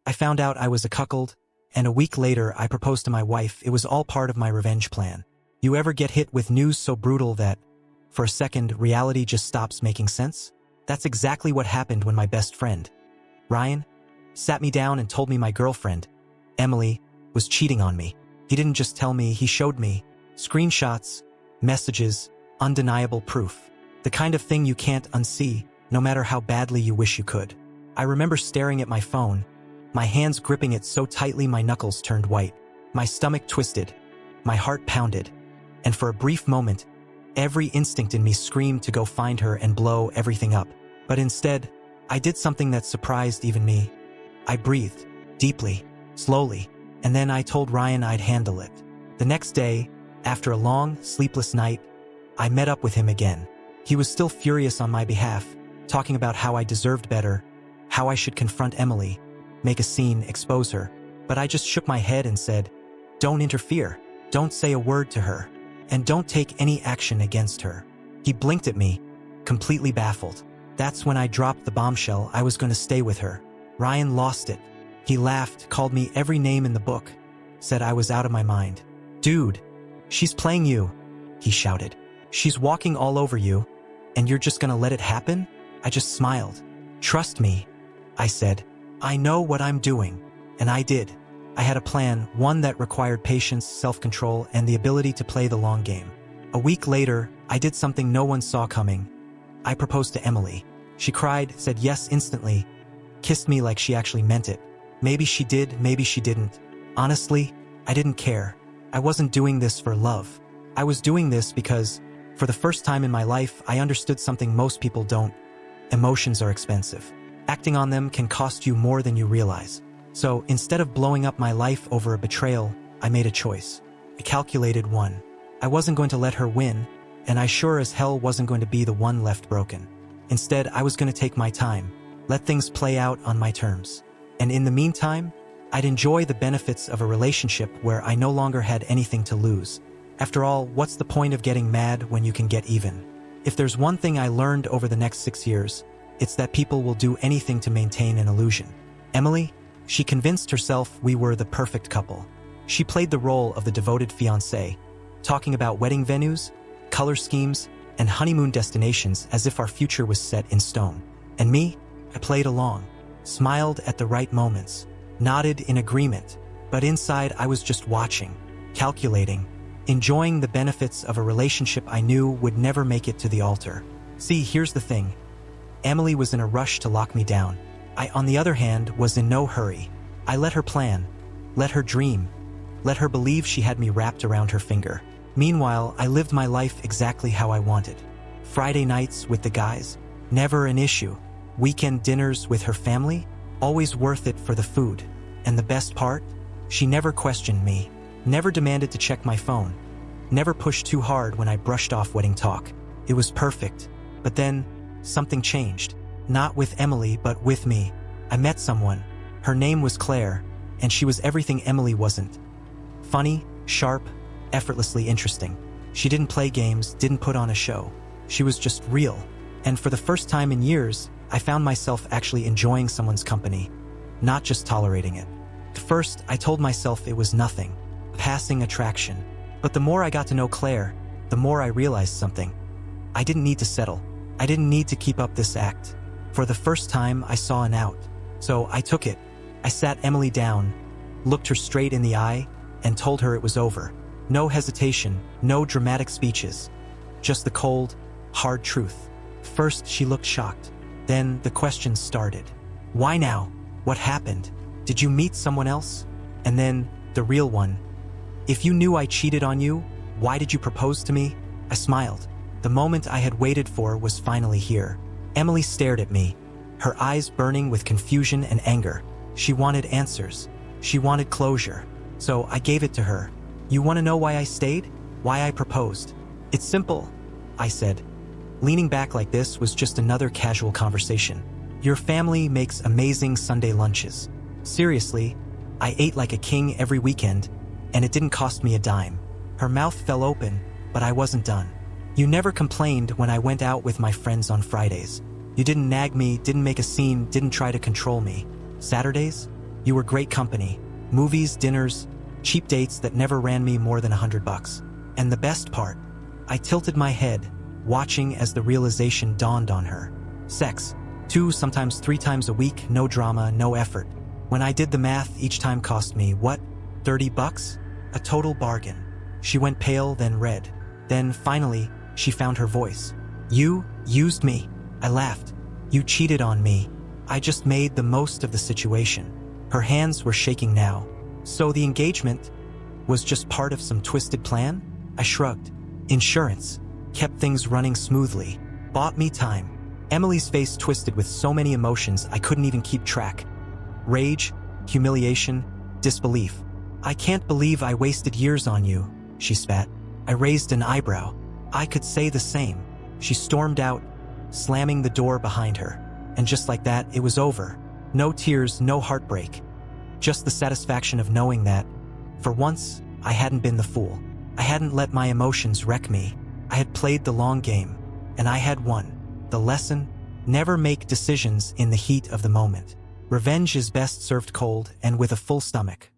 I found out I was a cuckold, and a week later I proposed to my wife. It was all part of my revenge plan. You ever get hit with news so brutal that, for a second, reality just stops making sense? That's exactly what happened when my best friend, Ryan, sat me down and told me my girlfriend, Emily, was cheating on me. He didn't just tell me, he showed me screenshots, messages, undeniable proof. The kind of thing you can't unsee, no matter how badly you wish you could. I remember staring at my phone, my hands gripping it so tightly my knuckles turned white. My stomach twisted, my heart pounded, and for a brief moment, every instinct in me screamed to go find her and blow everything up. But instead, I did something that surprised even me. I breathed, deeply, slowly, and then I told Ryan I'd handle it. The next day, after a long, sleepless night, I met up with him again. He was still furious on my behalf, talking about how I deserved better, how I should confront Emily, make a scene, expose her. But I just shook my head and said, "Don't interfere, don't say a word to her, and don't take any action against her." He blinked at me, completely baffled. That's when I dropped the bombshell. I was going to stay with her. Ryan lost it. He laughed, called me every name in the book, said I was out of my mind. "Dude, she's playing you," he shouted. "She's walking all over you, and you're just gonna let it happen?" I just smiled. "Trust me," I said. "I know what I'm doing." And I did. I had a plan, one that required patience, self-control, and the ability to play the long game. A week later, I did something no one saw coming. I proposed to Emily. She cried, said yes instantly, kissed me like she actually meant it. Maybe she did, maybe she didn't. Honestly, I didn't care. I wasn't doing this for love. I was doing this because, for the first time in my life, I understood something most people don't. Emotions are expensive. Acting on them can cost you more than you realize. So, instead of blowing up my life over a betrayal, I made a choice. A calculated one. I wasn't going to let her win, and I sure as hell wasn't going to be the one left broken. Instead, I was going to take my time, let things play out on my terms. And in the meantime, I'd enjoy the benefits of a relationship where I no longer had anything to lose. After all, what's the point of getting mad when you can get even? If there's one thing I learned over the next 6 years, it's that people will do anything to maintain an illusion. Emily, she convinced herself we were the perfect couple. She played the role of the devoted fiancé, talking about wedding venues, color schemes, and honeymoon destinations as if our future was set in stone. And me, I played along, smiled at the right moments, nodded in agreement, but inside I was just watching, calculating, enjoying the benefits of a relationship I knew would never make it to the altar. See, here's the thing. Emily was in a rush to lock me down. I, on the other hand, was in no hurry. I let her plan, let her dream, let her believe she had me wrapped around her finger. Meanwhile, I lived my life exactly how I wanted. Friday nights with the guys, never an issue. Weekend dinners with her family, always worth it for the food. And the best part? She never questioned me, never demanded to check my phone, never pushed too hard when I brushed off wedding talk. It was perfect. But then, something changed. Not with Emily, but with me. I met someone. Her name was Claire, and she was everything Emily wasn't. Funny, sharp, effortlessly interesting. She didn't play games, didn't put on a show. She was just real. And for the first time in years, I found myself actually enjoying someone's company, not just tolerating it. At first, I told myself it was nothing, passing attraction. But the more I got to know Claire, the more I realized something. I didn't need to settle. I didn't need to keep up this act. For the first time, I saw an out. So I took it. I sat Emily down, looked her straight in the eye, and told her it was over. No hesitation, no dramatic speeches. Just the cold, hard truth. First, she looked shocked. Then the questions started. Why now? What happened? Did you meet someone else? And then, the real one. If you knew I cheated on you, why did you propose to me? I smiled. The moment I had waited for was finally here. Emily stared at me, her eyes burning with confusion and anger. She wanted answers. She wanted closure. So I gave it to her. You want to know why I stayed? Why I proposed? It's simple, I said. Leaning back like this was just another casual conversation. Your family makes amazing Sunday lunches. Seriously, I ate like a king every weekend, and it didn't cost me a dime. Her mouth fell open, but I wasn't done. You never complained when I went out with my friends on Fridays. You didn't nag me, didn't make a scene, didn't try to control me. Saturdays? You were great company. Movies, dinners, cheap dates that never ran me more than $100. And the best part, I tilted my head, watching as the realization dawned on her. Sex, 2, sometimes 3 times a week, no drama, no effort. When I did the math, each time cost me, what, $30? A total bargain. She went pale, then red. Then, finally, she found her voice. You used me. I laughed. You cheated on me. I just made the most of the situation. Her hands were shaking now. So the engagement was just part of some twisted plan? I shrugged. Insurance kept things running smoothly. Bought me time. Emily's face twisted with so many emotions I couldn't even keep track. Rage, humiliation, disbelief. I can't believe I wasted years on you, she spat. I raised an eyebrow. I could say the same. She stormed out, slamming the door behind her. And just like that, it was over. No tears, no heartbreak. Just the satisfaction of knowing that, for once, I hadn't been the fool. I hadn't let my emotions wreck me. I had played the long game, and I had won. The lesson: never make decisions in the heat of the moment. Revenge is best served cold and with a full stomach.